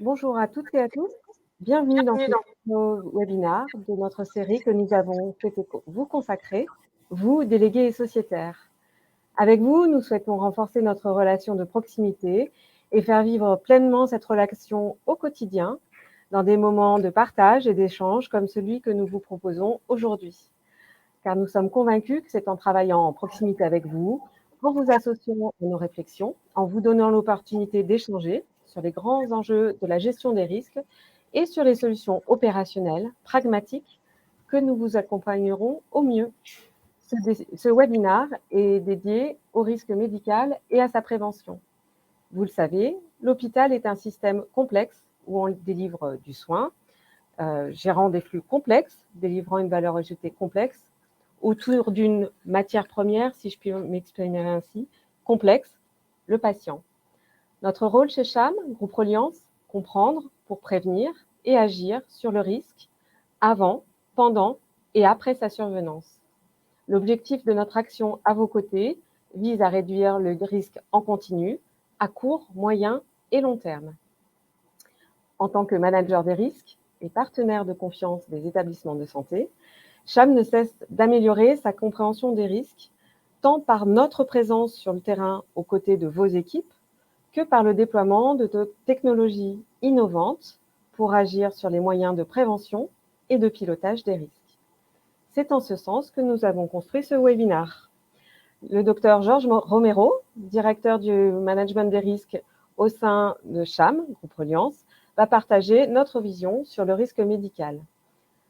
Bonjour à toutes et à tous. Bienvenue dans ce nouveau webinaire de notre série que nous avons souhaité vous consacrer, vous, délégués et sociétaires. Avec vous, nous souhaitons renforcer notre relation de proximité et faire vivre pleinement cette relation au quotidien dans des moments de partage et d'échange comme celui que nous vous proposons aujourd'hui. Car nous sommes convaincus que c'est en travaillant en proximité avec vous, en vous associant à nos réflexions, en vous donnant l'opportunité d'échanger sur les grands enjeux de la gestion des risques et sur les solutions opérationnelles, pragmatiques, que nous vous accompagnerons au mieux. Ce webinaire est dédié au risque médical et à sa prévention. Vous le savez, l'hôpital est un système complexe où on délivre du soin, gérant des flux complexes, délivrant une valeur ajoutée complexe, autour d'une matière première, si je puis m'exprimer ainsi, complexe, le patient. Notre rôle chez CHAM, Groupe Reliance, comprendre pour prévenir et agir sur le risque avant, pendant et après sa survenance. L'objectif de notre action à vos côtés vise à réduire le risque en continu, à court, moyen et long terme. En tant que manager des risques et partenaire de confiance des établissements de santé, CHAM ne cesse d'améliorer sa compréhension des risques, tant par notre présence sur le terrain aux côtés de vos équipes, que par le déploiement de technologies innovantes pour agir sur les moyens de prévention et de pilotage des risques. C'est en ce sens que nous avons construit ce webinaire. Le docteur Georges Romero, directeur du management des risques au sein de CHAM, Groupe Reliance, va partager notre vision sur le risque médical.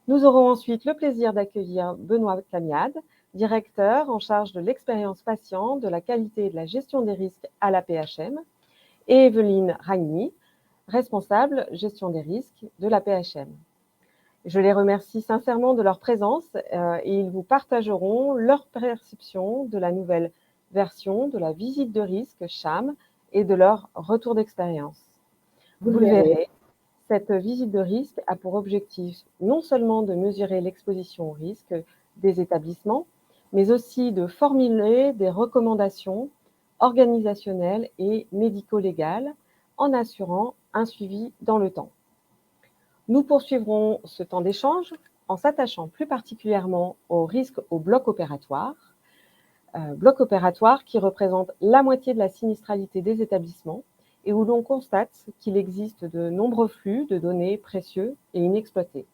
Nous aurons ensuite le plaisir d'accueillir Benoît Camiade, directeur en charge de l'expérience patient, de la qualité et de la gestion des risques à la PHM, et Evelyne Ragny, responsable gestion des risques de la PHM. Je les remercie sincèrement de leur présence et ils vous partageront leur perception de la nouvelle version de la visite de risque CHAM et de leur retour d'expérience. Vous le verrez, cette visite de risque a pour objectif non seulement de mesurer l'exposition au risque des établissements, mais aussi de formuler des recommandations organisationnelles et médico-légales en assurant un suivi dans le temps. Nous poursuivrons ce temps d'échange en s'attachant plus particulièrement au risque au bloc opératoire qui représente la moitié de la sinistralité des établissements et où l'on constate qu'il existe de nombreux flux de données précieux et inexploités.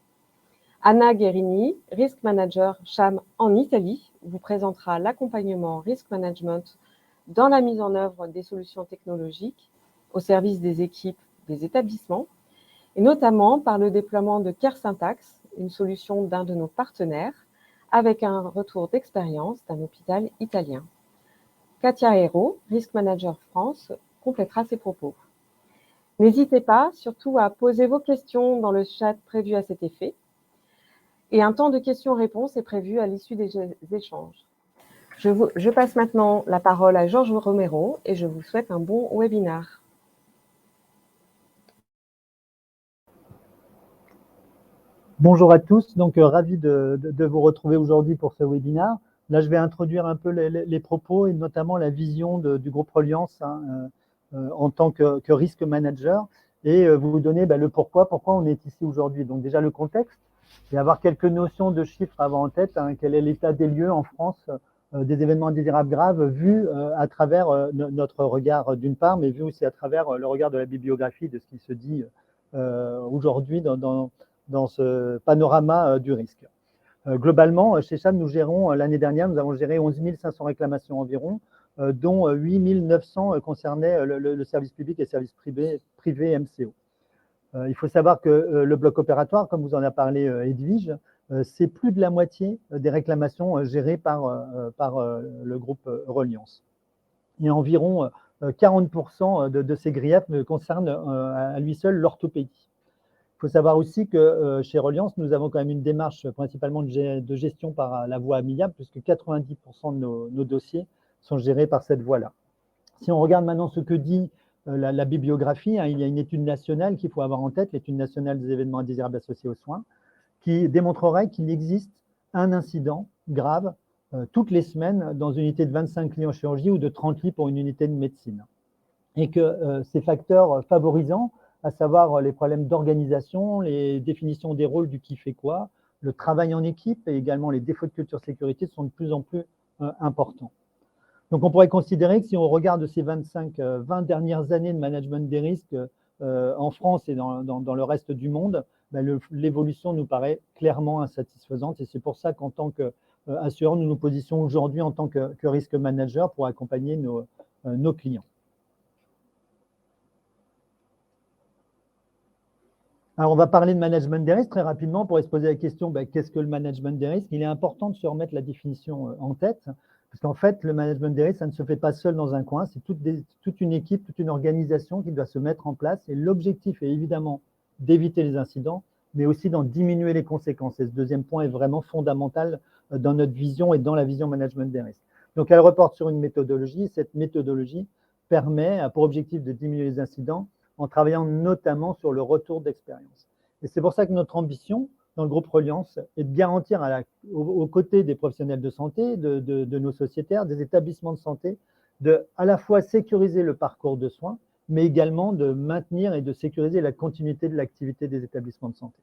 Anna Guerini, Risk Manager CHAM en Italie, vous présentera l'accompagnement Risk Management dans la mise en œuvre des solutions technologiques au service des équipes des établissements, et notamment par le déploiement de Care Syntax, une solution d'un de nos partenaires, avec un retour d'expérience d'un hôpital italien. Katia Hérault, Risk Manager France, complétera ses propos. N'hésitez pas surtout à poser vos questions dans le chat prévu à cet effet. Et un temps de questions-réponses est prévu à l'issue des échanges. Je passe maintenant la parole à Georges Romero et je vous souhaite un bon webinaire. Bonjour à tous, donc ravi de vous retrouver aujourd'hui pour ce webinaire. Là, je vais introduire un peu les propos et notamment la vision du groupe Reliance en tant que risque manager et vous donner le pourquoi on est ici aujourd'hui. Donc déjà le contexte et avoir quelques notions de chiffres à avoir en tête, quel est l'état des lieux en France des événements indésirables graves vus à travers notre regard d'une part, mais vu aussi à travers le regard de la bibliographie de ce qui se dit aujourd'hui dans ce panorama du risque. Globalement, chez CHAM, nous gérons, l'année dernière, nous avons géré 11 500 réclamations environ, dont 8 900 concernaient le service public et le service privé MCO. Il faut savoir que le bloc opératoire, comme vous en a parlé Edwige, c'est plus de la moitié des réclamations gérées par le groupe Reliance. Et environ 40% de ces griefs concernent à lui seul l'orthopédie. Il faut savoir aussi que chez Reliance, nous avons quand même une démarche principalement de gestion par la voie amiable, puisque 90% de nos dossiers sont gérés par cette voie-là. Si on regarde maintenant ce que dit la bibliographie, il y a une étude nationale qu'il faut avoir en tête, l'étude nationale des événements indésirables associés aux soins, qui démontrerait qu'il existe un incident grave toutes les semaines dans une unité de 25 lits en chirurgie ou de 30 lits pour une unité de médecine. Et que ces facteurs favorisants à savoir les problèmes d'organisation, les définitions des rôles du qui fait quoi, le travail en équipe et également les défauts de culture sécurité sont de plus en plus importants. Donc, on pourrait considérer que si on regarde ces 20 dernières années de management des risques en France et dans le reste du monde, ben l'évolution nous paraît clairement insatisfaisante. Et c'est pour ça qu'en tant qu'assureur, nous nous positionnons aujourd'hui en tant que risque manager pour accompagner nos clients. Alors, on va parler de management des risques très rapidement pour se poser la question, qu'est-ce que le management des risques? Il est important de se remettre la définition en tête, parce qu'en fait, le management des risques, ça ne se fait pas seul dans un coin, c'est toute une équipe, toute une organisation qui doit se mettre en place. Et l'objectif est évidemment d'éviter les incidents, mais aussi d'en diminuer les conséquences. Et ce deuxième point est vraiment fondamental dans notre vision et dans la vision management des risques. Donc, elle reporte sur une méthodologie. Cette méthodologie permet, pour objectif de diminuer les incidents, en travaillant notamment sur le retour d'expérience. Et c'est pour ça que notre ambition dans le groupe Reliance est de garantir aux côtés des professionnels de santé, de nos sociétaires, des établissements de santé, de à la fois sécuriser le parcours de soins, mais également de maintenir et de sécuriser la continuité de l'activité des établissements de santé.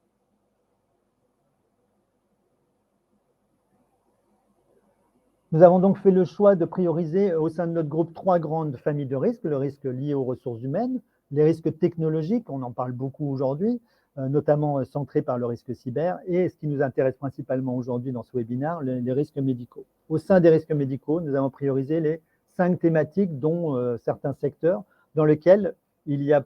Nous avons donc fait le choix de prioriser au sein de notre groupe 3 grandes familles de risques, le risque lié aux ressources humaines, les risques technologiques, on en parle beaucoup aujourd'hui, notamment centrés par le risque cyber, et ce qui nous intéresse principalement aujourd'hui dans ce webinaire, les risques médicaux. Au sein des risques médicaux, nous avons priorisé les 5 thématiques, dont certains secteurs dans lesquels il y a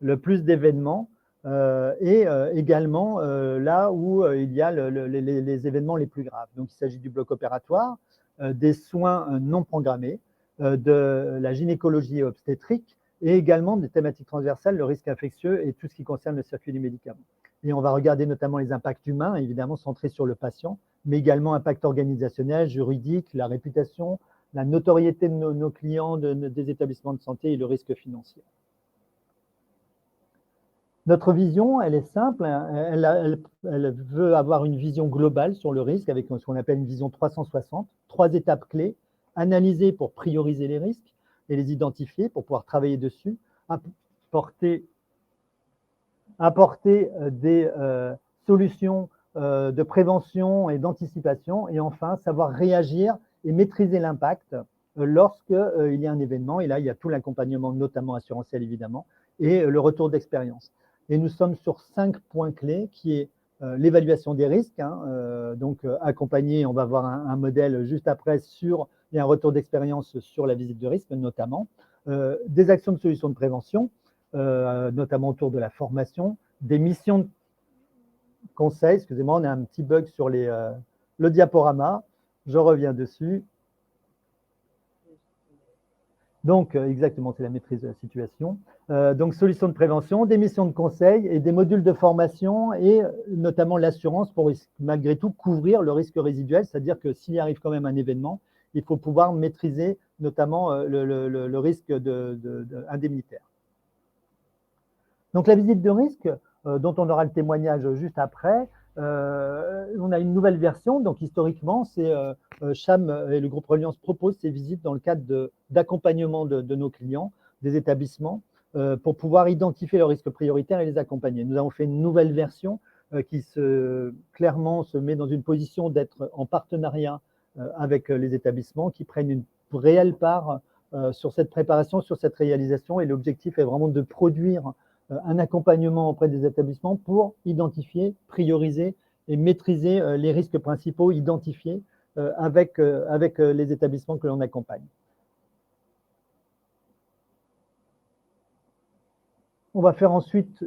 le plus d'événements, et également là où il y a les événements les plus graves. Donc, il s'agit du bloc opératoire, des soins non programmés, de la gynécologie et obstétrique, et également des thématiques transversales, le risque infectieux et tout ce qui concerne le circuit du médicament. Et on va regarder notamment les impacts humains, évidemment centrés sur le patient, mais également impact organisationnel, juridique, la réputation, la notoriété de nos clients, des établissements de santé et le risque financier. Notre vision, elle est simple, elle veut avoir une vision globale sur le risque avec ce qu'on appelle une vision 360, 3 étapes clés, analyser pour prioriser les risques et les identifier pour pouvoir travailler dessus, apporter des solutions de prévention et d'anticipation et enfin savoir réagir et maîtriser l'impact lorsqu'il y a un événement. Et là, il y a tout l'accompagnement, notamment assurantiel évidemment, et le retour d'expérience. Et nous sommes sur 5 points clés qui est l'évaluation des risques, donc accompagné, on va voir un modèle juste après sur et un retour d'expérience sur la visite de risque notamment, des actions de solutions de prévention, notamment autour de la formation, des missions de conseil, excusez-moi, on a un petit bug sur le diaporama, je reviens dessus. Donc, exactement, c'est la maîtrise de la situation. Donc, solutions de prévention, des missions de conseil et des modules de formation et notamment l'assurance pour malgré tout couvrir le risque résiduel, c'est-à-dire que s'il arrive quand même un événement, il faut pouvoir maîtriser notamment le risque indemnitaire. Donc, la visite de risque, dont on aura le témoignage juste après, on a une nouvelle version. Donc, historiquement, c'est Cham et le groupe Reliance proposent ces visites dans le cadre d'accompagnement de nos clients, des établissements, pour pouvoir identifier leurs risques prioritaires et les accompagner. Nous avons fait une nouvelle version qui clairement se met dans une position d'être en partenariat avec les établissements qui prennent une réelle part sur cette préparation, sur cette réalisation. Et l'objectif est vraiment de produire un accompagnement auprès des établissements pour identifier, prioriser et maîtriser les risques principaux identifiés avec les établissements que l'on accompagne. On va faire ensuite,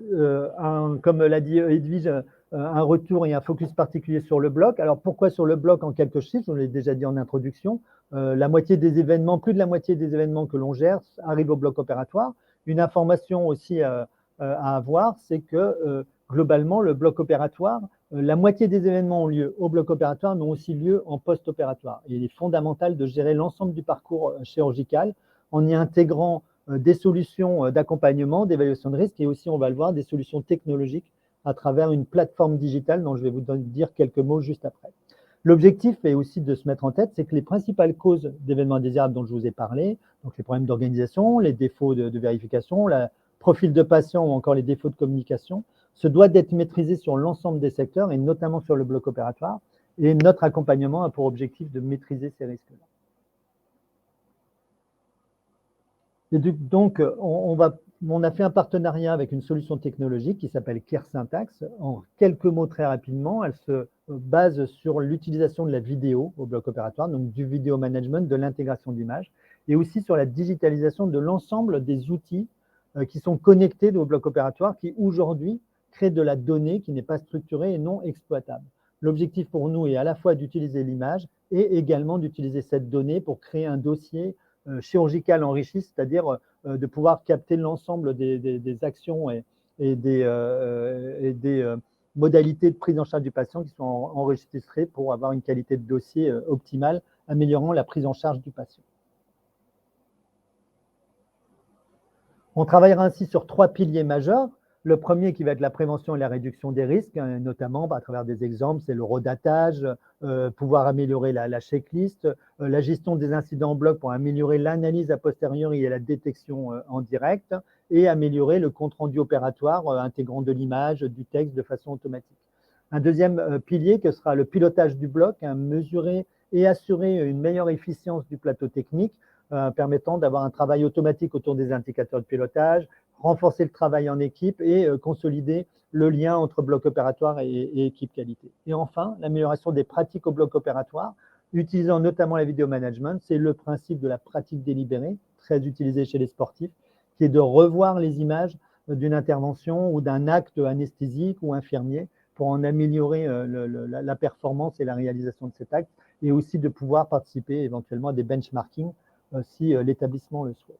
comme l'a dit Edwige, un retour et un focus particulier sur le bloc. Alors, pourquoi sur le bloc en quelques chiffres? Je l'ai déjà dit en introduction. La moitié des événements, plus de la moitié des événements que l'on gère arrivent au bloc opératoire. Une information aussi à avoir, c'est que globalement, le bloc opératoire, la moitié des événements ont lieu au bloc opératoire, mais ont aussi lieu en post-opératoire. Il est fondamental de gérer l'ensemble du parcours chirurgical en y intégrant des solutions d'accompagnement, d'évaluation de risque et aussi, on va le voir, des solutions technologiques à travers une plateforme digitale dont je vais vous dire quelques mots juste après. L'objectif est aussi de se mettre en tête, c'est que les principales causes d'événements indésirables dont je vous ai parlé, donc les problèmes d'organisation, les défauts de vérification, profil de patient ou encore les défauts de communication, se doit d'être maîtrisé sur l'ensemble des secteurs et notamment sur le bloc opératoire. Et notre accompagnement a pour objectif de maîtriser ces risques-là. Et donc, on a fait un partenariat avec une solution technologique qui s'appelle CareSyntax. En quelques mots très rapidement, elle se base sur l'utilisation de la vidéo au bloc opératoire, donc du vidéo management, de l'intégration d'images, et aussi sur la digitalisation de l'ensemble des outils qui sont connectés au bloc opératoire, qui aujourd'hui créent de la donnée qui n'est pas structurée et non exploitable. L'objectif pour nous est à la fois d'utiliser l'image et également d'utiliser cette donnée pour créer un dossier chirurgical enrichi, c'est-à-dire de pouvoir capter l'ensemble des actions et des modalités de prise en charge du patient qui sont enregistrées pour avoir une qualité de dossier optimale, améliorant la prise en charge du patient. On travaillera ainsi sur 3 piliers majeurs. Le premier qui va être la prévention et la réduction des risques, notamment à travers des exemples, c'est le redatage, pouvoir améliorer la checklist, la gestion des incidents en bloc pour améliorer l'analyse a posteriori et la détection en direct, et améliorer le compte-rendu opératoire intégrant de l'image, du texte de façon automatique. Un deuxième pilier que sera le pilotage du bloc, mesurer et assurer une meilleure efficience du plateau technique, permettant d'avoir un travail automatique autour des indicateurs de pilotage, renforcer le travail en équipe et consolider le lien entre bloc opératoire et équipe qualité. Et enfin, l'amélioration des pratiques au bloc opératoire, utilisant notamment la vidéo management, c'est le principe de la pratique délibérée, très utilisé chez les sportifs, qui est de revoir les images d'une intervention ou d'un acte anesthésique ou infirmier pour en améliorer la performance et la réalisation de cet acte, et aussi de pouvoir participer éventuellement à des benchmarking si l'établissement le souhaite.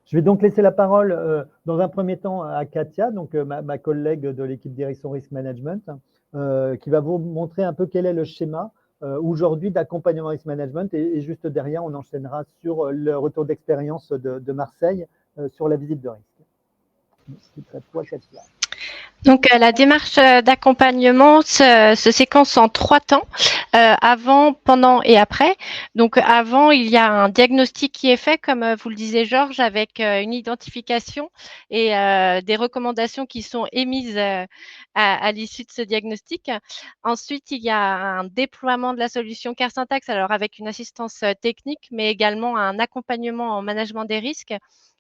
Je vais donc laisser la parole dans un premier temps à Katia, donc ma collègue de l'équipe Direction Risk Management, qui va vous montrer un peu quel est le schéma aujourd'hui d'accompagnement Risk Management, et juste derrière, on enchaînera sur le retour d'expérience de Marseille sur la visite de risque. C'est à toi, Katia. Donc, la démarche d'accompagnement se séquence en 3 temps, avant, pendant et après. Donc, avant, il y a un diagnostic qui est fait, comme vous le disiez, Georges, avec une identification et des recommandations qui sont émises à l'issue de ce diagnostic. Ensuite, il y a un déploiement de la solution CareSyntax, alors avec une assistance technique, mais également un accompagnement en management des risques.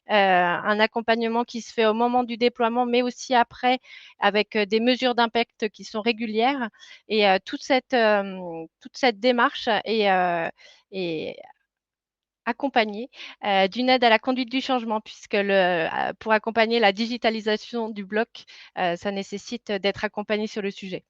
Un accompagnement qui se fait au moment du déploiement, mais aussi après, avec des mesures d'impact qui sont régulières. Et toute cette démarche est accompagnée d'une aide à la conduite du changement, puisque pour accompagner la digitalisation du bloc, ça nécessite d'être accompagné sur le sujet.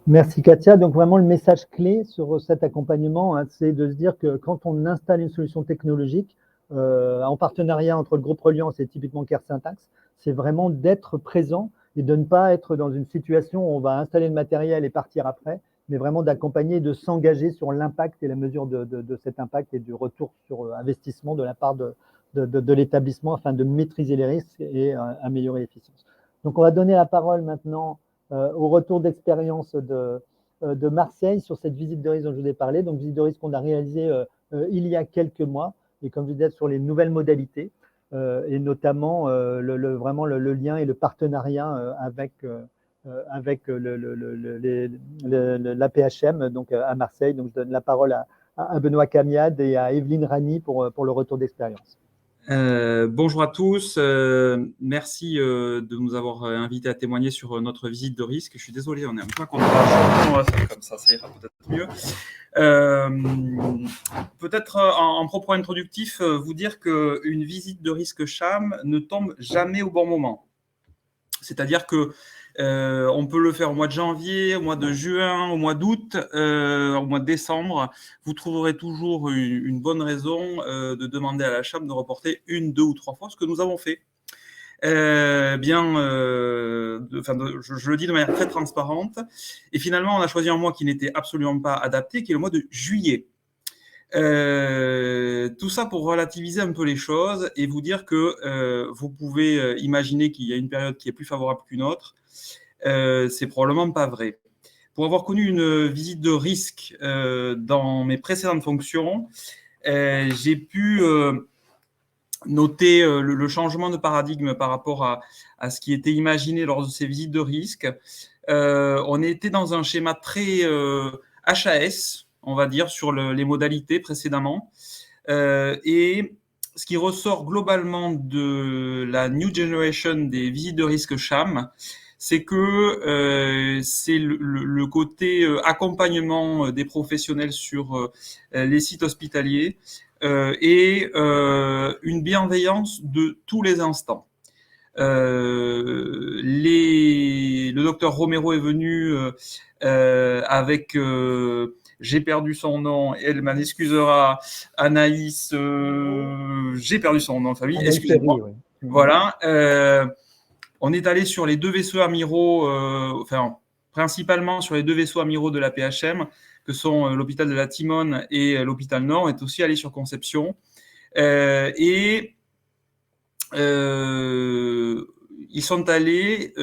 Merci Katia. Donc vraiment le message clé sur cet accompagnement, c'est de se dire que quand on installe une solution technologique en partenariat entre le groupe Reliance et typiquement CareSyntax, c'est vraiment d'être présent et de ne pas être dans une situation où on va installer le matériel et partir après, mais vraiment d'accompagner et de s'engager sur l'impact et la mesure de cet impact et du retour sur investissement de la part de l'établissement afin de maîtriser les risques et améliorer l'efficience. Donc on va donner la parole maintenant au retour d'expérience de Marseille sur cette visite de risque dont je vous ai parlé. Donc, visite de risque qu'on a réalisée il y a quelques mois, et comme je disais, sur les nouvelles modalités, et notamment vraiment le lien et le partenariat avec l'APHM donc à Marseille. Donc, je donne la parole à Benoît Camiade et à Evelyne Rani pour le retour d'expérience. Bonjour à tous, merci de nous avoir invités à témoigner sur notre visite de risque. Je suis désolé, on est un peu contre on va faire comme ça ira peut-être mieux. Peut-être en propos introductif, vous dire qu'une visite de risque CHAM ne tombe jamais au bon moment. C'est-à-dire que on peut le faire au mois de janvier, au mois de juin, au mois d'août, au mois de décembre. Vous trouverez toujours une bonne raison de demander à la CHAM de reporter 1, 2 ou 3 fois ce que nous avons fait. Je le dis de manière très transparente. Et finalement, on a choisi un mois qui n'était absolument pas adapté, qui est le mois de juillet. Tout ça pour relativiser un peu les choses et vous dire que vous pouvez imaginer qu'il y a une période qui est plus favorable qu'une autre. C'est probablement pas vrai. pour avoir connu une visite de risque dans mes précédentes fonctions, j'ai pu noter le changement de paradigme par rapport à ce qui était imaginé lors de ces visites de risque. On était dans un schéma très HAS, on va dire, sur les modalités précédemment. Et ce qui ressort globalement de la New Generation des visites de risque CHAM, c'est que c'est le côté accompagnement des professionnels sur les sites hospitaliers et une bienveillance de tous les instants. Le docteur Romero est venu avec, j'ai perdu son nom, elle m'en excusera, Anaïs, j'ai perdu son nom de famille, excusez-moi. Oui. Voilà, on est allé sur les 2 vaisseaux amiraux, enfin, principalement sur les 2 vaisseaux amiraux de la PHM, que sont l'hôpital de la Timone et l'hôpital Nord. On est aussi allé sur Conception. Ils sont allés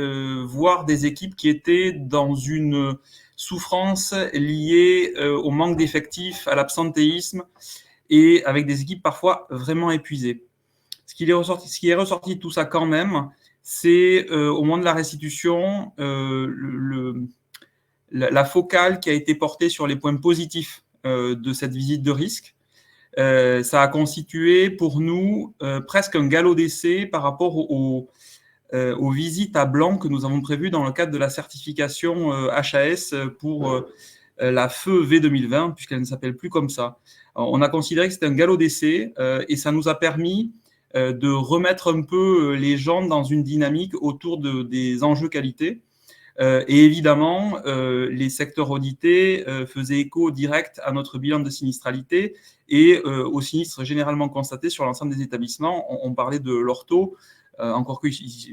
voir des équipes qui étaient dans une souffrance liée au manque d'effectifs, à l'absentéisme, et avec des équipes parfois vraiment épuisées. Ce qui est ressorti de tout ça quand même, c'est au moment de la restitution, la focale qui a été portée sur les points positifs de cette visite de risque. Ça a constitué pour nous presque un galop d'essai par rapport aux visites à blanc que nous avons prévues dans le cadre de la certification HAS pour la FEU V2020, puisqu'elle ne s'appelle plus comme ça. Alors, on a considéré que c'était un galop d'essai et ça nous a permis de remettre un peu les gens dans une dynamique autour des enjeux qualité. Et évidemment, les secteurs audités faisaient écho direct à notre bilan de sinistralité et aux sinistres généralement constatés sur l'ensemble des établissements. On parlait de l'ortho, encore que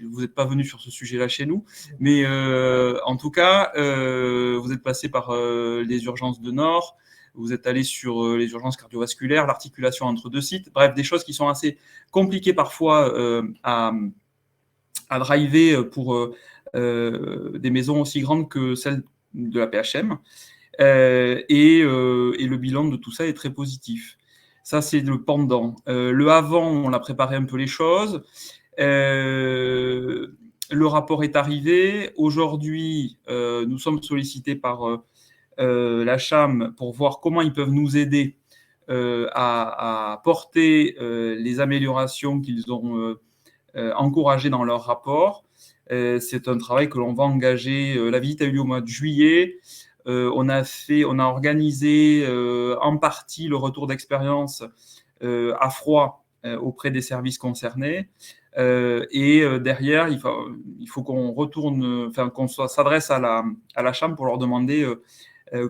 vous n'êtes pas venu sur ce sujet-là chez nous, mais en tout cas, vous êtes passé par les urgences de Nord, vous êtes allé sur les urgences cardiovasculaires, l'articulation entre 2 sites, bref, des choses qui sont assez compliquées parfois à driver pour des maisons aussi grandes que celles de la PHM. Et le bilan de tout ça est très positif. Ça, c'est le pendant. Le avant, on a préparé un peu les choses. Le rapport est arrivé. Aujourd'hui, nous sommes sollicités par la CHAM pour voir comment ils peuvent nous aider à porter les améliorations qu'ils ont encouragées dans leur rapport. C'est un travail que l'on va engager. La visite a eu lieu au mois de juillet. On a organisé en partie le retour d'expérience à froid auprès des services concernés. Et derrière, il faut qu'on retourne, enfin qu'on s'adresse à la CHAM pour leur demander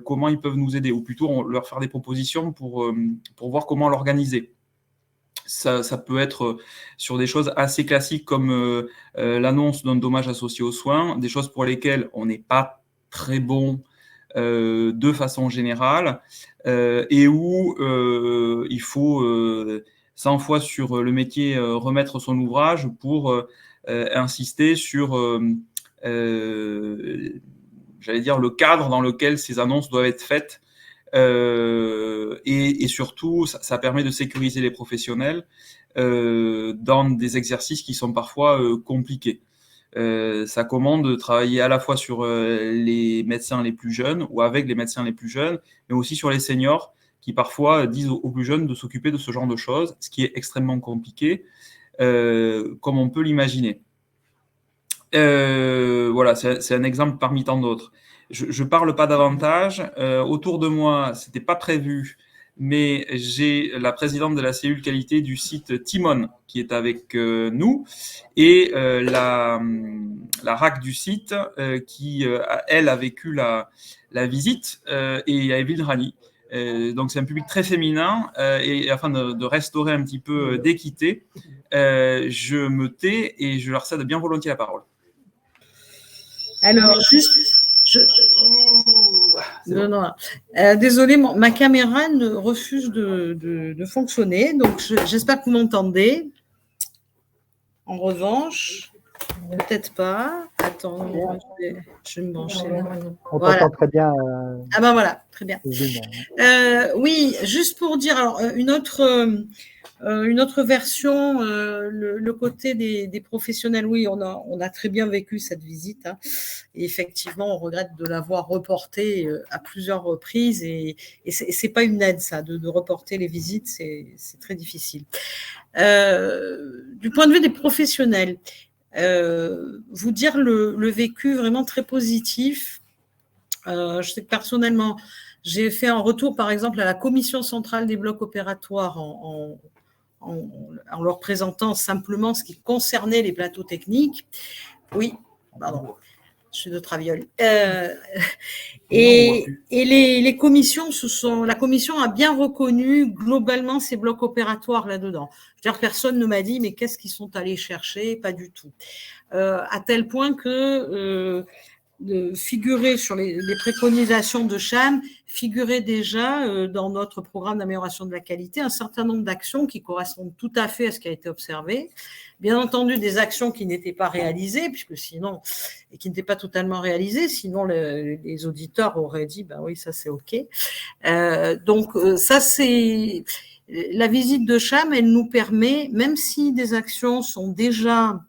comment ils peuvent nous aider, ou plutôt leur faire des propositions pour voir comment l'organiser. Ça peut être sur des choses assez classiques comme l'annonce d'un dommage associé aux soins, des choses pour lesquelles on n'est pas très bon de façon générale et où il faut 100 fois sur le métier remettre son ouvrage pour insister sur, j'allais dire, le cadre dans lequel ces annonces doivent être faites. Et surtout, ça permet de sécuriser les professionnels dans des exercices qui sont parfois compliqués. Ça commande de travailler à la fois sur les médecins les plus jeunes ou avec les médecins les plus jeunes, mais aussi sur les seniors qui parfois disent aux plus jeunes de s'occuper de ce genre de choses, ce qui est extrêmement compliqué, comme on peut l'imaginer. Voilà, c'est un exemple parmi tant d'autres. Je ne parle pas davantage. Autour de moi, ce n'était pas prévu, mais j'ai la présidente de la cellule qualité du site Timone qui est avec nous et la RAC du site qui, elle, a vécu la visite et Evelyne Rani. Donc, c'est un public très féminin et afin de restaurer un petit peu d'équité, je me tais et je leur cède bien volontiers la parole. Alors, juste... désolée, ma caméra refuse de fonctionner, donc j'espère que vous m'entendez. En revanche, Peut-être pas. Attends, je vais me brancher là. On Voilà. t'entend très bien. Ah ben voilà, très bien. Evelyne. Oui, juste pour dire, alors, une autre version, le côté des professionnels, oui, on a très bien vécu cette visite. Hein, et effectivement, on regrette de l'avoir reportée à plusieurs reprises. Et c'est pas une aide, ça, de reporter les visites, c'est très difficile. Du point de vue des professionnels, vous dire le vécu vraiment très positif. Je sais que personnellement, j'ai fait un retour, par exemple, à la commission centrale des blocs opératoires en leur présentant simplement ce qui concernait les plateaux techniques. Oui, pardon, je suis de Traviole. Et les commissions, la commission a bien reconnu globalement ces blocs opératoires là-dedans. C'est-à-dire, personne ne m'a dit, mais qu'est-ce qu'ils sont allés chercher? Pas du tout. À tel point que de figurer sur les préconisations de CHAM, figurait déjà dans notre programme d'amélioration de la qualité un certain nombre d'actions qui correspondent tout à fait à ce qui a été observé. Bien entendu, des actions qui n'étaient pas réalisées, puisque sinon, et qui n'étaient pas totalement réalisées, sinon les auditeurs auraient dit, ben oui, ça c'est OK. Donc ça c'est la visite de CHAM, elle nous permet, même si des actions sont déjà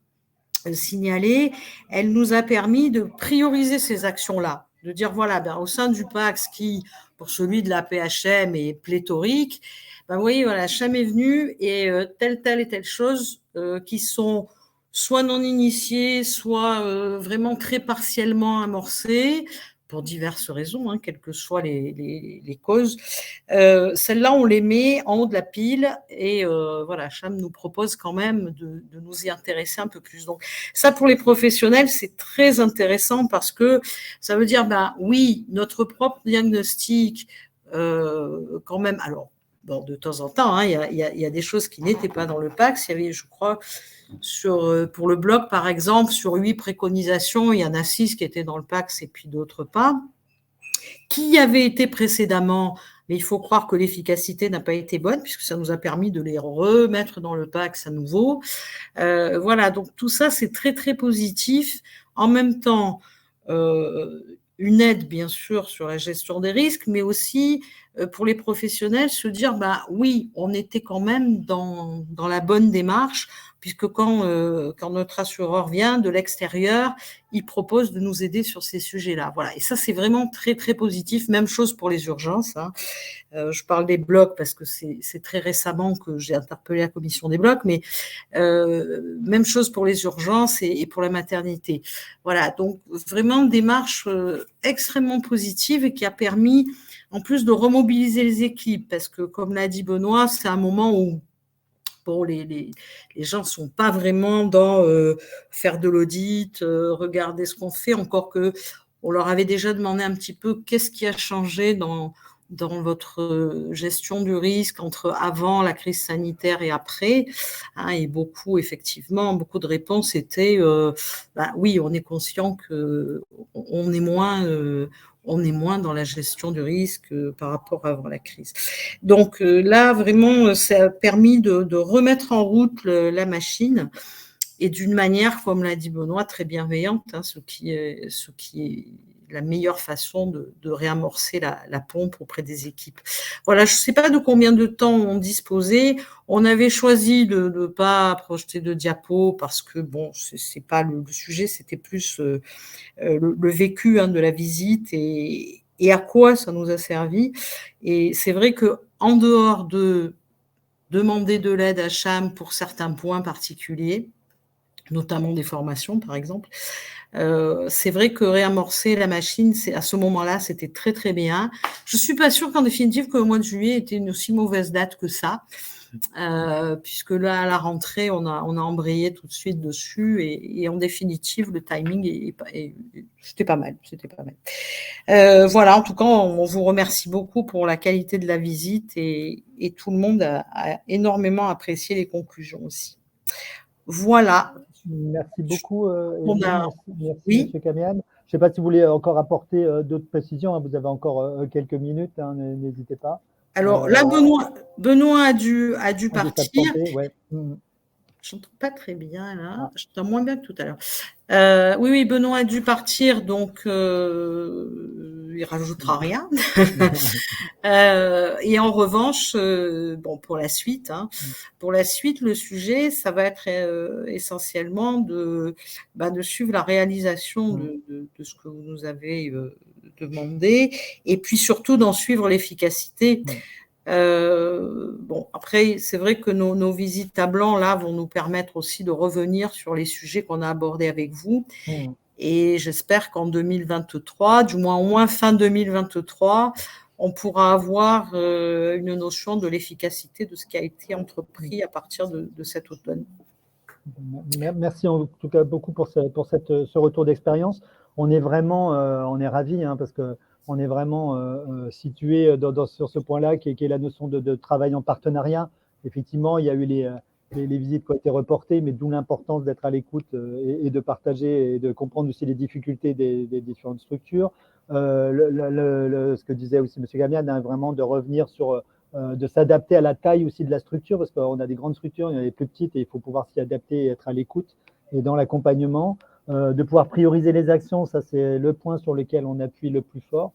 signalée, elle nous a permis de prioriser ces actions-là, de dire voilà, ben, au sein du PAX qui, pour celui de la PHM, est pléthorique, ben, vous voyez, voilà, CHAM est venu et telle et telle chose qui sont soit non initiées, soit vraiment très partiellement amorcées, pour diverses raisons, hein, quelles que soient les causes. Celles-là, on les met en haut de la pile et voilà, CHAM nous propose quand même de nous y intéresser un peu plus. Donc ça, pour les professionnels, c'est très intéressant parce que ça veut dire, ben oui, notre propre diagnostic, quand même, alors, bon, de temps en temps, hein, il y a des choses qui n'étaient pas dans le PAX. Il y avait, je crois, pour le bloc, par exemple, sur 8 préconisations, il y en a 6 qui étaient dans le PAX et puis d'autres pas. Qui avait été précédemment, mais il faut croire que l'efficacité n'a pas été bonne puisque ça nous a permis de les remettre dans le PAX à nouveau. Voilà, donc tout ça, c'est très, très positif. En même temps, une aide, bien sûr, sur la gestion des risques, mais aussi pour les professionnels, se dire, bah oui, on était quand même dans la bonne démarche, puisque quand notre assureur vient de l'extérieur, il propose de nous aider sur ces sujets-là. Voilà, et ça, c'est vraiment très, très positif. Même chose pour les urgences. Hein. Je parle des blocs parce que c'est très récemment que j'ai interpellé la commission des blocs, mais même chose pour les urgences et pour la maternité. Voilà, donc vraiment une démarche extrêmement positive et qui a permis en plus de remobiliser les équipes parce que, comme l'a dit Benoît, c'est un moment où bon, les gens ne sont pas vraiment dans faire de l'audit, regarder ce qu'on fait, encore que on leur avait déjà demandé un petit peu qu'est-ce qui a changé dans votre gestion du risque entre avant la crise sanitaire et après. Hein, et effectivement, beaucoup de réponses étaient oui, on est conscient qu'on est moins dans la gestion du risque par rapport à avant la crise. Donc là, vraiment, ça a permis de remettre en route la machine et d'une manière, comme l'a dit Benoît, très bienveillante, hein, ce qui est la meilleure façon de réamorcer la pompe auprès des équipes. Voilà, je ne sais pas de combien de temps on disposait. On avait choisi de ne pas projeter de diapos parce que, bon, c'est pas le sujet, c'était plus le vécu de la visite et à quoi ça nous a servi. Et c'est vrai qu'en dehors de demander de l'aide à CHAM pour certains points particuliers, notamment des formations, par exemple, c'est vrai que réamorcer la machine, à ce moment-là, c'était très, très bien. Je ne suis pas sûre qu'en définitive, que le mois de juillet était une aussi mauvaise date que ça, puisque là, à la rentrée, on a embrayé tout de suite dessus et en définitive, le timing, c'était pas mal. Voilà, en tout cas, on vous remercie beaucoup pour la qualité de la visite et tout le monde a énormément apprécié les conclusions aussi. Voilà. Merci beaucoup, merci oui. M. Camian. Je ne sais pas si vous voulez encore apporter d'autres précisions, hein, vous avez encore quelques minutes, hein, n'hésitez pas. Alors là, Benoît a dû partir. Ouais. Je n'entends pas très bien là. J'entends moins bien que tout à l'heure. Oui, Benoît a dû partir, donc il rajoutera rien. Et en revanche, pour la suite, le sujet, ça va être essentiellement de suivre la réalisation de ce que vous nous avez demandé, et puis surtout d'en suivre l'efficacité. Après, c'est vrai que nos visites à blanc, là, vont nous permettre aussi de revenir sur les sujets qu'on a abordés avec vous. Et j'espère qu'en 2023, du moins au moins fin 2023, on pourra avoir une notion de l'efficacité de ce qui a été entrepris à partir de cet automne. Merci en tout cas beaucoup pour ce retour d'expérience. On est vraiment, on est ravis, parce que on est vraiment situé sur ce point-là, qui est la notion de travail en partenariat. Effectivement, il y a eu les visites qui ont été reportées, mais d'où l'importance d'être à l'écoute et de partager et de comprendre aussi les difficultés des différentes structures. Ce que disait aussi M. Gamian, vraiment de revenir sur, de s'adapter à la taille aussi de la structure, parce qu'on a des grandes structures, il y en a des plus petites, et il faut pouvoir s'y adapter et être à l'écoute et dans l'accompagnement. De pouvoir prioriser les actions, ça c'est le point sur lequel on appuie le plus fort,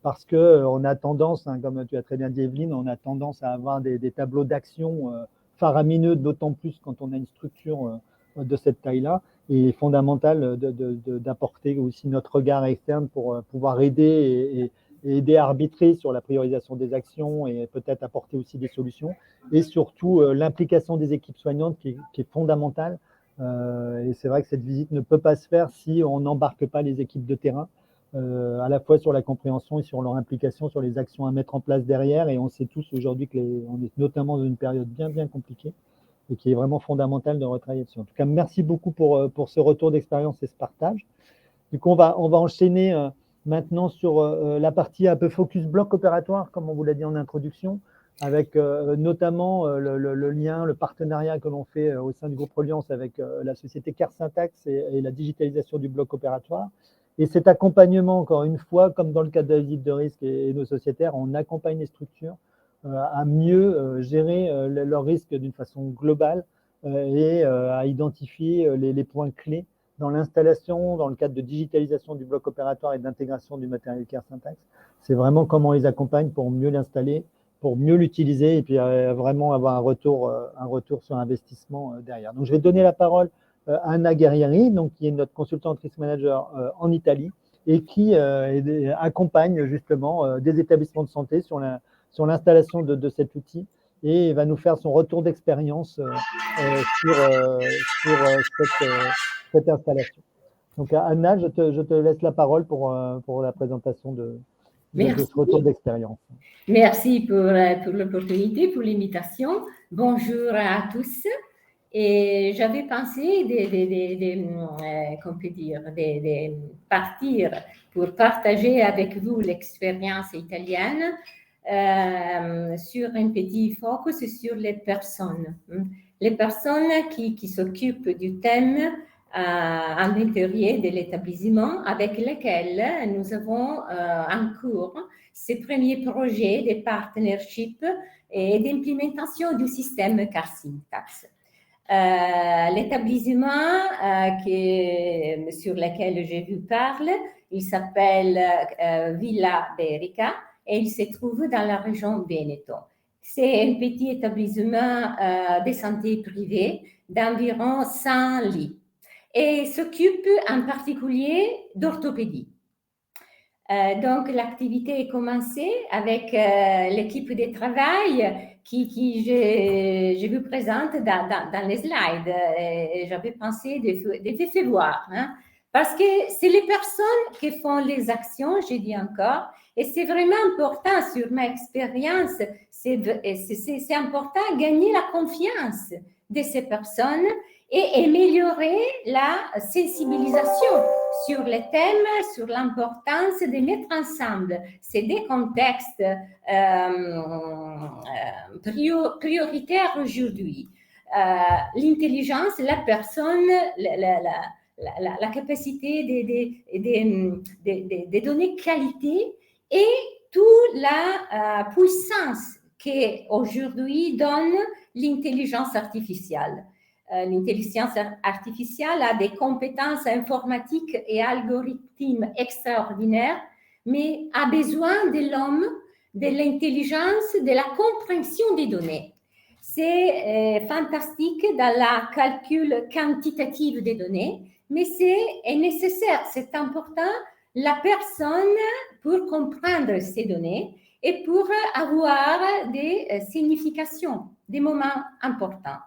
parce qu'on a tendance, comme tu as très bien dit Evelyne, on a tendance à avoir des tableaux d'action faramineux, d'autant plus quand on a une structure de cette taille-là. Et il est fondamental d'apporter aussi notre regard externe pour pouvoir aider et aider à arbitrer sur la priorisation des actions et peut-être apporter aussi des solutions. Et surtout, l'implication des équipes soignantes qui est fondamentale. Et c'est vrai que cette visite ne peut pas se faire si on n'embarque pas les équipes de terrain, à la fois sur la compréhension et sur leur implication, sur les actions à mettre en place derrière. Et on sait tous aujourd'hui qu'on est notamment dans une période bien compliquée et qui est vraiment fondamental de retravailler dessus. En tout cas, merci beaucoup pour ce retour d'expérience et ce partage. Du coup, on va enchaîner maintenant sur la partie un peu focus bloc opératoire, comme on vous l'a dit en introduction, avec notamment le lien, le partenariat que l'on fait au sein du groupe Reliance avec la société Care Syntax et la digitalisation du bloc opératoire. Et cet accompagnement, encore une fois, comme dans le cadre de la visite de risque et nos sociétaires, on accompagne les structures à mieux gérer leurs risques d'une façon globale et à identifier les points clés dans l'installation, dans le cadre de digitalisation du bloc opératoire et d'intégration du matériel Care Syntax. C'est vraiment comment on les accompagne pour mieux l'installer, pour mieux l'utiliser et puis vraiment avoir un retour sur investissement derrière. Donc, je vais donner la parole à Anna Guerrieri, donc, qui est notre consultante risk manager en Italie et qui accompagne justement des établissements de santé sur l'installation de cet outil et va nous faire son retour d'expérience sur cette installation. Donc, Anna, je te laisse la parole pour la présentation de ce retour d'expérience. Merci pour l'opportunité, pour l'invitation. Bonjour à tous. Et j'avais pensé de partir pour partager avec vous l'expérience italienne sur un petit focus sur les personnes. Les personnes qui s'occupent du thème à l'intérieur de l'établissement avec lesquelles nous avons en cours ces premiers projets de partnership et d'implémentation du système Care Syntax. L'établissement sur lequel je vous parle, il s'appelle Villa Berica et il se trouve dans la région Veneto. C'est un petit établissement de santé privée d'environ 100 lits et s'occupe en particulier d'orthopédie. Donc, l'activité est commencée avec l'équipe de travail qui je vous présente dans les slides. J'avais pensé de vous faire voir, parce que c'est les personnes qui font les actions, je dis encore, et c'est vraiment important sur ma expérience, c'est important de gagner la confiance de ces personnes et améliorer la sensibilisation sur les thèmes, sur l'importance de mettre ensemble ces deux contextes prioritaires aujourd'hui. L'intelligence, la personne, la capacité de donner qualité et toute la puissance qu'aujourd'hui donne l'intelligence artificielle. l'intelligence artificielle a des compétences informatiques et algorithmes extraordinaires, mais a besoin de l'homme, de l'intelligence, de la compréhension des données. C'est fantastique dans le calcul quantitatif des données, mais c'est nécessaire, c'est important, la personne pour comprendre ces données et pour avoir des significations, des moments importants.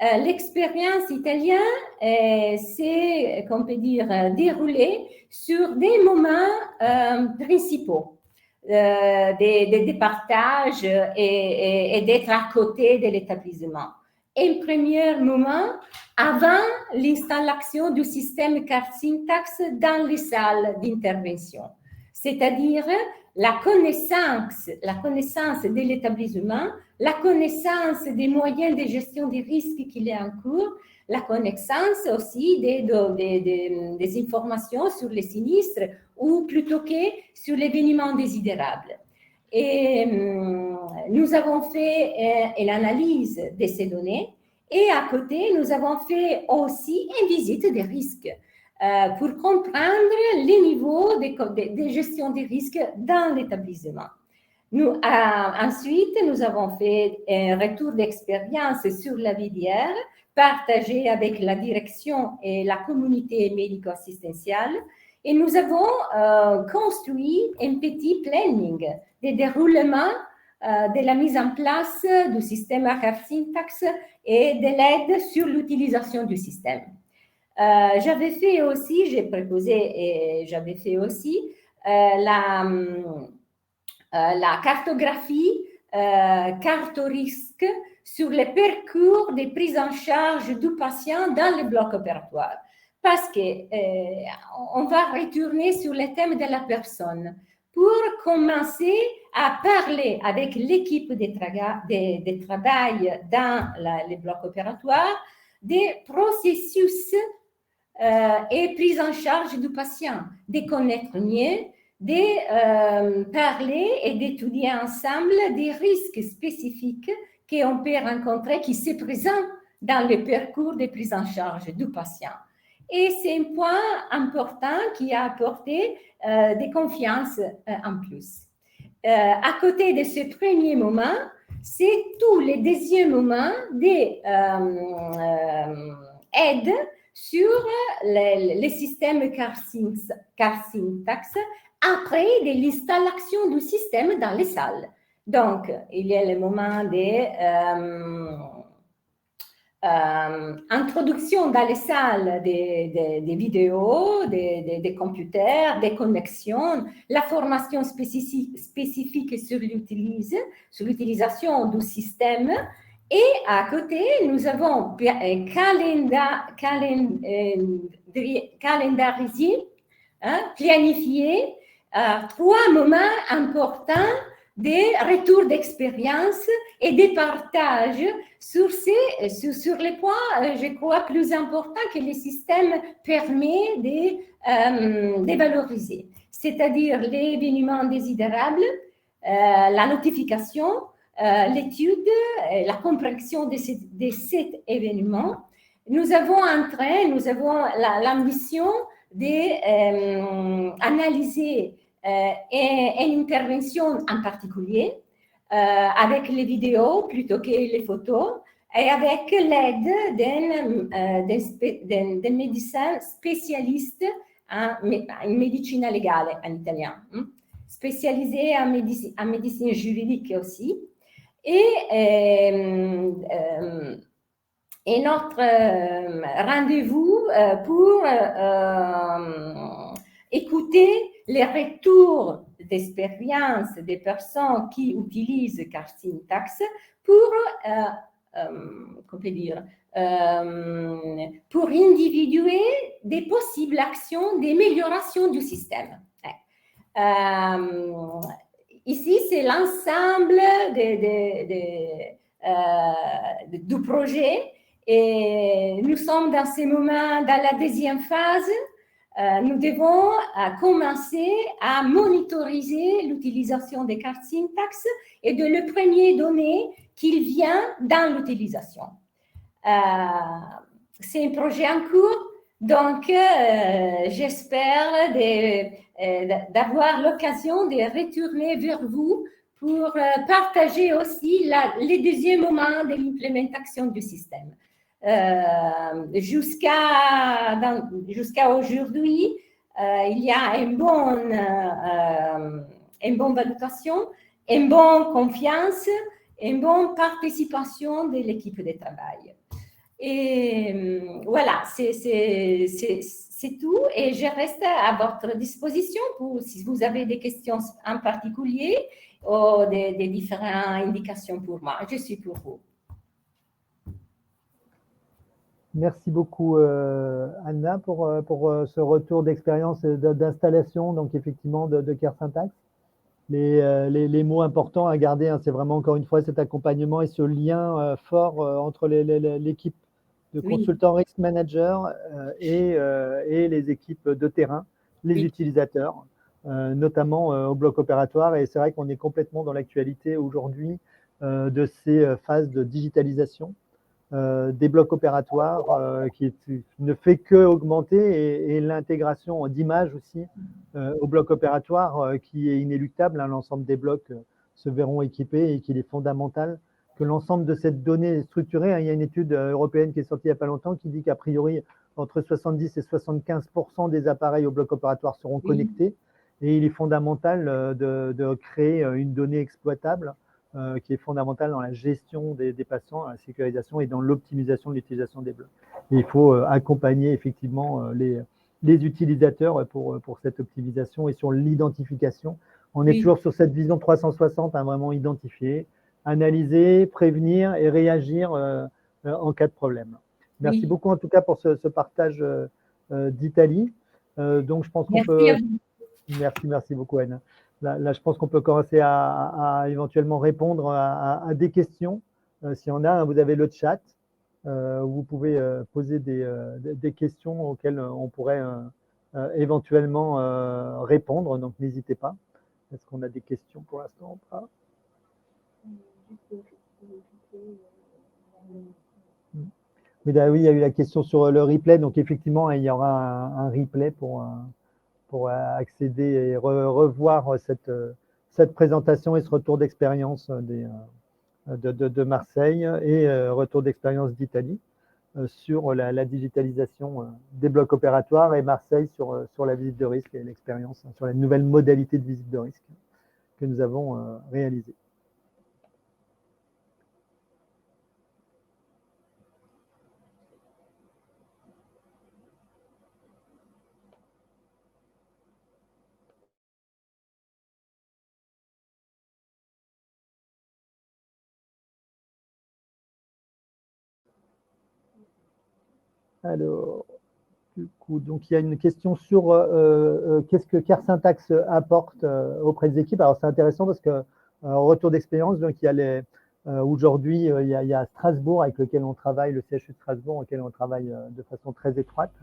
L'expérience italienne s'est, qu'on peut dire, déroulée sur des moments principaux, des partages et d'être à côté de l'établissement. Un premier moment, avant l'installation du système carte syntaxe dans les salles d'intervention, c'est-à-dire la connaissance de l'établissement, la connaissance des moyens de gestion des risques qu'il est en cours, la connaissance aussi des informations sur les sinistres ou plutôt que sur l'événement indésirable. Et nous avons fait une analyse de ces données et à côté, nous avons fait aussi une visite des risques pour comprendre les niveaux de gestion des risques dans l'établissement. Ensuite, nous avons fait un retour d'expérience sur la VDR, partagé avec la direction et la communauté médico-assistentielle, et nous avons construit un petit planning de déroulement de la mise en place du système carte syntaxe et de l'aide sur l'utilisation du système. J'avais fait aussi, j'ai proposé et j'avais fait aussi la cartographie carte au risque sur les parcours de prise en charge du patient dans le bloc opératoire. Parce qu'on va retourner sur le thème de la personne pour commencer à parler avec l'équipe de travail dans les blocs opératoires des processus et prise en charge du patient, de connaître mieux, de parler et d'étudier ensemble des risques spécifiques qu'on peut rencontrer qui se présentent dans le parcours de prise en charge du patient. Et c'est un point important qui a apporté des confiances en plus. À côté de ce premier moment, c'est tous les deuxièmes moments d'aide sur les systèmes carte syntaxe après l'installation du système dans les salles. Donc, il y a le moment d'introduction dans les salles des vidéos, des computers, des connexions, la formation spécifique sur l'utilisation du système. Et à côté, nous avons calendarisé, planifié 3 moments importants des retours d'expérience et des partages sur les points, je crois, plus importants que le système permet de valoriser. C'est-à-dire l'événement indésirable, la notification, l'étude, la compréhension de cet événement. Nous avons l'ambition d'analyser une intervention en particulier avec les vidéos plutôt que les photos et avec l'aide d'un médecin spécialiste en médecine légale en italien, spécialisé en médecine juridique aussi. Et notre rendez-vous pour écouter les retours d'expérience des personnes qui utilisent carte syntaxe pour, pour individuer des possibles actions d'amélioration du système. Ici, c'est l'ensemble du projet et nous sommes dans ce moment dans la deuxième phase. Nous devons commencer à monitoriser l'utilisation des cartes syntaxe et de le premier donner qu'il vient dans l'utilisation. C'est un projet en cours, donc j'espère d'avoir l'occasion de retourner vers vous pour partager aussi les deuxièmes moments de l'implémentation du système. Jusqu'à aujourd'hui, il y a une bonne validation, une bonne confiance, une bonne participation de l'équipe de travail. Et voilà, c'est tout. Et je reste à votre disposition si vous avez des questions en particulier ou des différentes indications pour moi. Je suis pour vous. Merci beaucoup, Anna, pour ce retour d'expérience d'installation, donc effectivement, de Care Syntax. Les mots importants à garder, hein, c'est vraiment encore une fois cet accompagnement et ce lien fort entre l'équipe de consultants risk manager et les équipes de terrain, les utilisateurs, notamment au bloc opératoire. Et c'est vrai qu'on est complètement dans l'actualité aujourd'hui de ces phases de digitalisation des blocs opératoires qui ne fait que augmenter et l'intégration d'images aussi au bloc opératoire qui est inéluctable. Hein, l'ensemble des blocs se verront équipés et qu'il est fondamental que l'ensemble de cette donnée structurée, hein, il y a une étude européenne qui est sortie il n'y a pas longtemps qui dit qu'a priori entre 70 et 75% des appareils au bloc opératoire seront connectés et il est fondamental de créer une donnée exploitable qui est fondamentale dans la gestion des patients, la sécurisation et dans l'optimisation de l'utilisation des blocs. Et il faut accompagner effectivement les utilisateurs pour cette optimisation et sur l'identification. On est toujours sur cette vision 360, hein, vraiment identifier, analyser, prévenir et réagir en cas de problème. Merci beaucoup en tout cas pour ce partage d'Italie. Donc je pense qu'on peut… Merci beaucoup Anne. Là, je pense qu'on peut commencer à éventuellement répondre à des questions. S'il y en a, hein, vous avez le chat. Vous pouvez poser des questions auxquelles on pourrait éventuellement répondre. Donc, n'hésitez pas. Est-ce qu'on a des questions pour l'instant ou pas? Oui, il y a eu la question sur le replay. Donc, effectivement, il y aura un replay pour accéder et revoir cette présentation et ce retour d'expérience de Marseille et retour d'expérience d'Italie sur la digitalisation des blocs opératoires et Marseille sur la visite de risque et l'expérience sur les nouvelles modalités de visite de risque que nous avons réalisées. Alors, du coup, donc il y a une question sur qu'est-ce que Care Syntax apporte auprès des équipes. Alors, c'est intéressant parce que retour d'expérience, donc il y a aujourd'hui, il y a Strasbourg avec lequel on travaille, le CHU de Strasbourg, avec lequel on travaille de façon très étroite.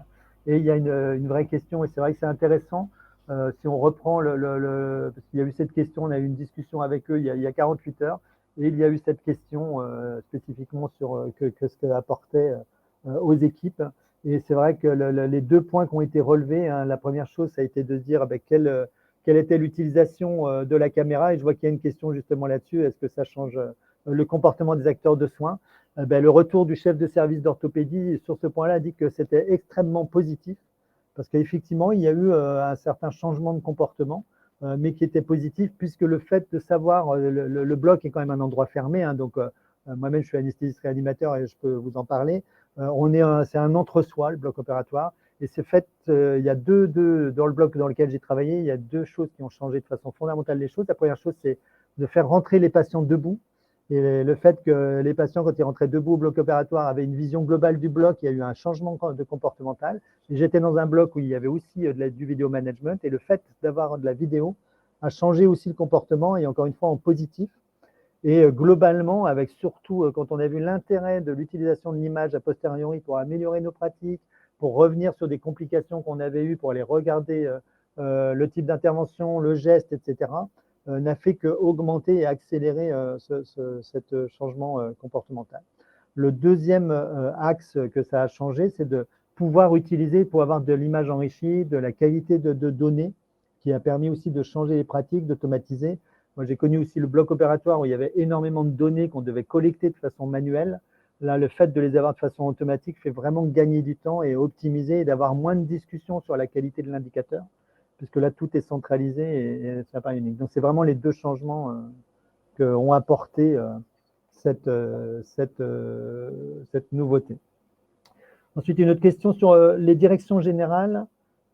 Et il y a une vraie question, et c'est vrai que c'est intéressant. Si on reprend parce qu'il y a eu cette question, on a eu une discussion avec eux il y a 48 heures, et il y a eu cette question spécifiquement sur ce que apportait aux équipes. Et c'est vrai que les deux points qui ont été relevés, hein, la première chose, ça a été de se dire quelle était l'utilisation de la caméra. Et je vois qu'il y a une question justement là-dessus. Est-ce que ça change le comportement des acteurs de soins? Le retour du chef de service d'orthopédie sur ce point-là dit que c'était extrêmement positif parce qu'effectivement, il y a eu un certain changement de comportement, mais qui était positif puisque le fait de savoir, le bloc est quand même un endroit fermé, hein, donc moi-même, je suis anesthésiste réanimateur et je peux vous en parler. C'est un entre-soi, le bloc opératoire. Et c'est fait, il y a dans le bloc dans lequel j'ai travaillé, il y a deux choses qui ont changé de façon fondamentale les choses. La première chose, c'est de faire rentrer les patients debout. Et le fait que les patients, quand ils rentraient debout au bloc opératoire, avaient une vision globale du bloc, il y a eu un changement de comportemental. J'étais dans un bloc où il y avait aussi du vidéo management. Et le fait d'avoir de la vidéo a changé aussi le comportement, et encore une fois en positif. Et globalement, avec surtout quand on a vu l'intérêt de l'utilisation de l'image a posteriori pour améliorer nos pratiques, pour revenir sur des complications qu'on avait eues, pour aller regarder le type d'intervention, le geste, etc., n'a fait qu'augmenter et accélérer ce changement comportemental. Le deuxième axe que ça a changé, c'est de pouvoir utiliser pour avoir de l'image enrichie, de la qualité de données, qui a permis aussi de changer les pratiques, d'automatiser. Moi, j'ai connu aussi le bloc opératoire où il y avait énormément de données qu'on devait collecter de façon manuelle. Là, le fait de les avoir de façon automatique fait vraiment gagner du temps et optimiser et d'avoir moins de discussions sur la qualité de l'indicateur, puisque là, tout est centralisé et ça pas unique. Donc, c'est vraiment les deux changements qu'ont apporté cette nouveauté. Ensuite, une autre question sur les directions générales.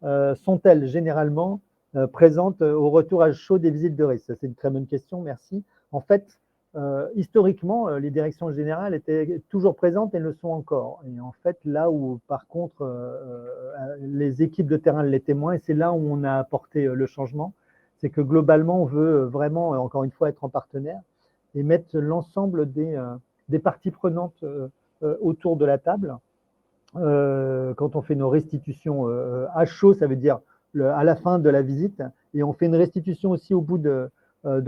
Sont-elles généralement présentes au retour à chaud des visites de risque? C'est une très bonne question, merci. En fait, historiquement, les directions générales étaient toujours présentes et le sont encore. Et en fait, là où, par contre, les équipes de terrain l'étaient moins, et c'est là où on a apporté le changement, c'est que globalement, on veut vraiment, encore une fois, être en partenaire et mettre l'ensemble des parties prenantes autour de la table. Quand on fait nos restitutions à chaud, ça veut dire à la fin de la visite, et on fait une restitution aussi au bout de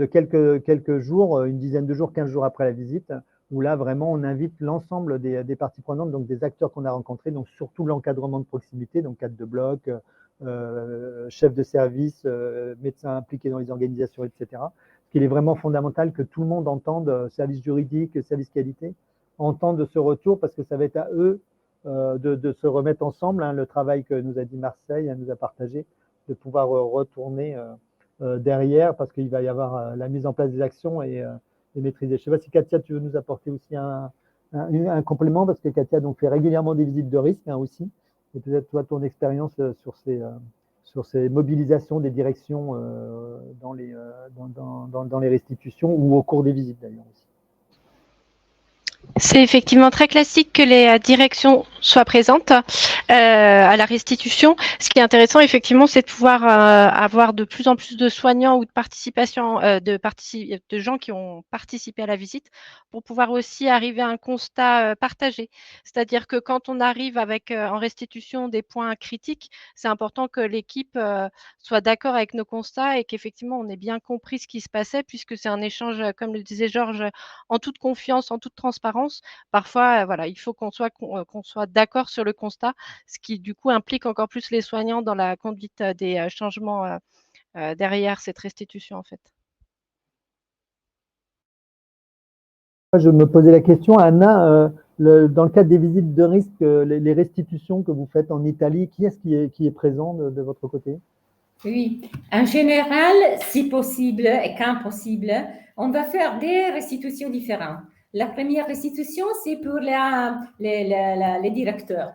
quelques jours, une dizaine de jours, 15 jours après la visite, où là vraiment on invite l'ensemble des parties prenantes, donc des acteurs qu'on a rencontrés, donc surtout l'encadrement de proximité, donc cadre de bloc, chef de service, médecins impliqués dans les organisations, etc. Parce qu'il est vraiment fondamental que tout le monde entende, service juridique, service qualité, entende ce retour, parce que ça va être à eux de se remettre ensemble, hein, le travail que nous a dit Marseille, nous a partagé, de pouvoir retourner derrière, parce qu'il va y avoir la mise en place des actions et maîtriser. Je ne sais pas si Katia, tu veux nous apporter aussi un complément, parce que Katia donc, fait régulièrement des visites de risque aussi, et peut-être toi, ton expérience sur ces mobilisations des directions dans les restitutions ou au cours des visites d'ailleurs aussi. C'est effectivement très classique que les directions soient présentes à la restitution. Ce qui est intéressant, effectivement, c'est de pouvoir avoir de plus en plus de soignants ou de participation, de gens qui ont participé à la visite, pour pouvoir aussi arriver à un constat partagé. C'est-à-dire que quand on arrive avec en restitution des points critiques, c'est important que l'équipe soit d'accord avec nos constats et qu'effectivement on ait bien compris ce qui se passait, puisque c'est un échange, comme le disait Georges, en toute confiance, en toute transparence. Parfois, voilà, il faut qu'on soit d'accord sur le constat, ce qui du coup implique encore plus les soignants dans la conduite des changements derrière cette restitution en fait. Je me posais la question, Anna, dans le cadre des visites de risque, les restitutions que vous faites en Italie, qui est-ce qui est présent de votre côté? Oui, en général, si possible et quand possible, on va faire des restitutions différentes. La première restitution, c'est pour les directeurs.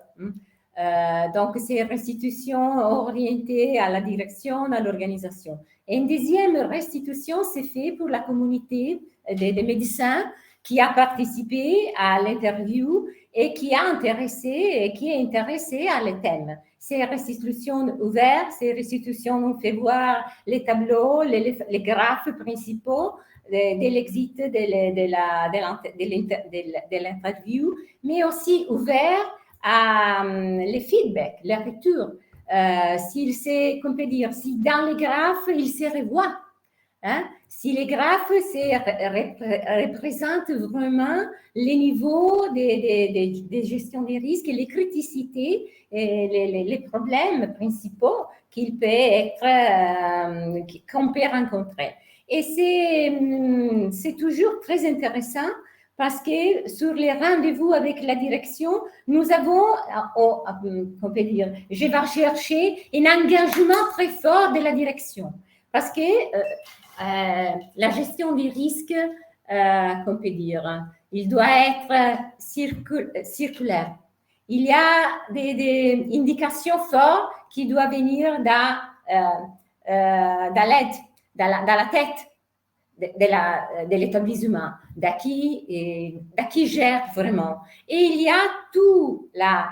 Donc, c'est une restitution orientée à la direction, à l'organisation. Et une deuxième restitution, c'est fait pour la communauté des médecins qui a participé à l'interview et qui est intéressé à le thème. Ces restitutions ouvertes, ces restitutions, on fait voir les tableaux, les graphes principaux de l'exit de l'interview, mais aussi ouvert à les feedbacks, les retours. Si dans les graphes, il se revoit. Hein? Si les graphes représentent vraiment les niveaux de gestion des risques et les criticités et les problèmes principaux qu'on peut rencontrer. Et c'est toujours très intéressant parce que sur les rendez-vous avec la direction, nous avons, on peut dire, je vais chercher un engagement très fort de la direction. Parce que la gestion des risques, qu'on peut dire, il doit être circulaire. Il y a des indications fortes qui doivent venir dans la tête de l'établissement, qui gère vraiment. Et il y a tout la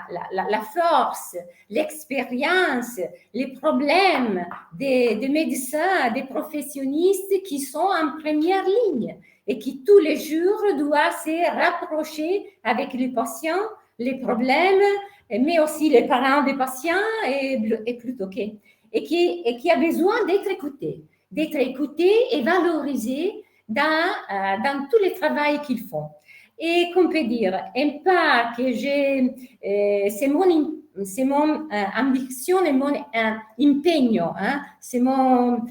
force, l'expérience, les problèmes des médecins, des professionnistes qui sont en première ligne et qui tous les jours doivent se rapprocher avec les patients, les problèmes, mais aussi les parents des patients et plutôt et qui a besoin d'être écoutés et valorisés dans tout le travail qu'ils font. et qu'on peut dire, un pas que c'est mon ambition et mon impegno, hein, c'est mon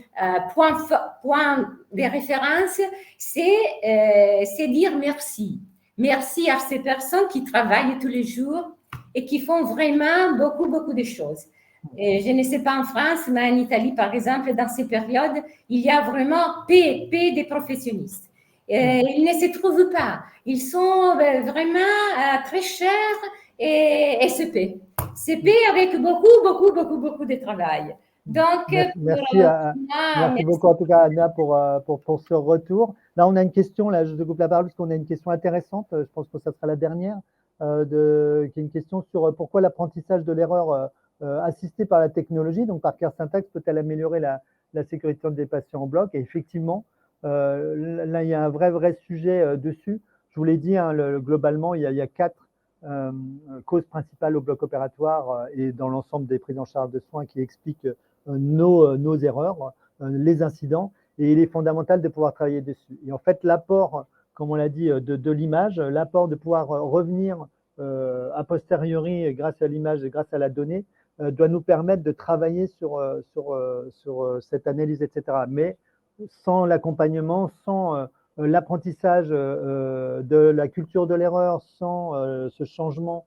point de référence, c'est dire merci. Merci à ces personnes qui travaillent tous les jours et qui font vraiment beaucoup de choses. Et je ne sais pas en France, mais en Italie, par exemple, dans ces périodes, il y a vraiment peu de professionnels. Ils ne se trouvent pas. Ils sont vraiment très chers et se paient. Se paient avec beaucoup de travail. Donc, merci beaucoup en tout cas Anna pour ce retour. Là, on a une question, là, je te coupe la parole parce qu'on a une question intéressante, je pense que ça sera la dernière, qui est une question sur pourquoi l'apprentissage de l'erreur assisté par la technologie, donc par Care Syntax, peut-elle améliorer la sécurité des patients en bloc. Et effectivement, là, il y a un vrai sujet dessus. Je vous l'ai dit, hein, globalement, il y a 4 causes principales au bloc opératoire et dans l'ensemble des prises en charge de soins qui expliquent nos erreurs, les incidents, et il est fondamental de pouvoir travailler dessus. Et en fait, l'apport, comme on l'a dit, de l'image, l'apport de pouvoir revenir a posteriori grâce à l'image et grâce à la donnée, doit nous permettre de travailler sur cette analyse, etc. Mais sans l'accompagnement, sans l'apprentissage de la culture de l'erreur, sans ce changement,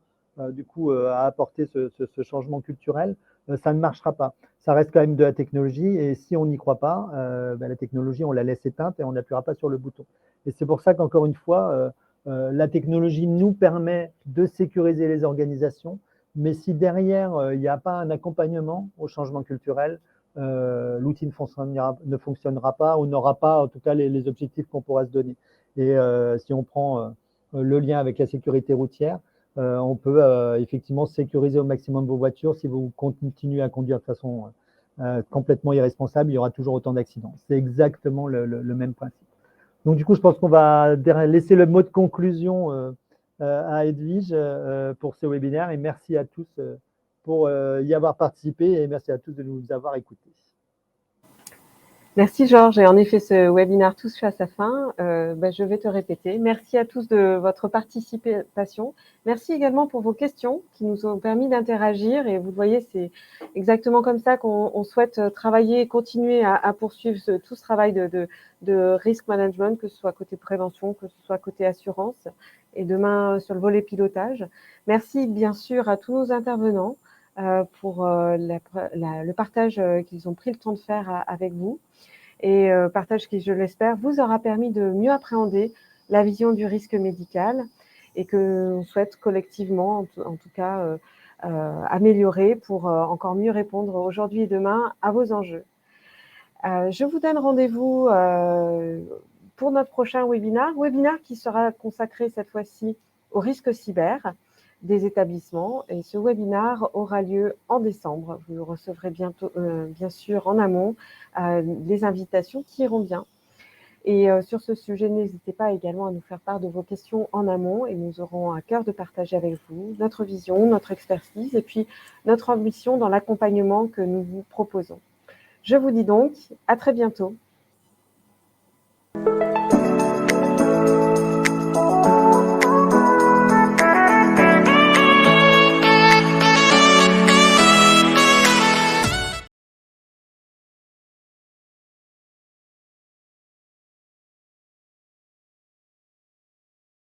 du coup, à apporter ce changement culturel, ça ne marchera pas. Ça reste quand même de la technologie et si on n'y croit pas, la technologie, on la laisse éteinte et on n'appuiera pas sur le bouton. Et c'est pour ça qu'encore une fois, la technologie nous permet de sécuriser les organisations, mais si derrière, il n'y a pas un accompagnement au changement culturel, l'outil ne fonctionnera pas ou n'aura pas en tout cas les objectifs qu'on pourra se donner. Et si on prend le lien avec la sécurité routière, on peut effectivement sécuriser au maximum vos voitures. Si vous continuez à conduire de façon complètement irresponsable, il y aura toujours autant d'accidents. C'est exactement le même principe. Donc du coup, je pense qu'on va laisser le mot de conclusion à Edwige pour ce webinaire et merci à tous pour y avoir participé et merci à tous de nous avoir écoutés. Merci Georges. Et en effet, ce webinaire touche à sa fin. Je vais te répéter. Merci à tous de votre participation. Merci également pour vos questions qui nous ont permis d'interagir. Et vous voyez, c'est exactement comme ça qu'on souhaite travailler et continuer à poursuivre tout ce travail de risk management, que ce soit côté prévention, que ce soit côté assurance et demain sur le volet pilotage. Merci bien sûr à tous nos intervenants pour le partage qu'ils ont pris le temps de faire avec vous. Et partage qui, je l'espère, vous aura permis de mieux appréhender la vision du risque médical et que l'on souhaite collectivement, en tout cas, améliorer pour encore mieux répondre aujourd'hui et demain à vos enjeux. Je vous donne rendez-vous pour notre prochain webinaire qui sera consacré cette fois-ci au risque cyber des établissements. Et ce webinaire aura lieu en décembre. Vous recevrez bientôt, bien sûr, en amont, les invitations qui iront bien. Et sur ce sujet, n'hésitez pas également à nous faire part de vos questions en amont et nous aurons à cœur de partager avec vous notre vision, notre expertise et puis notre ambition dans l'accompagnement que nous vous proposons. Je vous dis donc à très bientôt.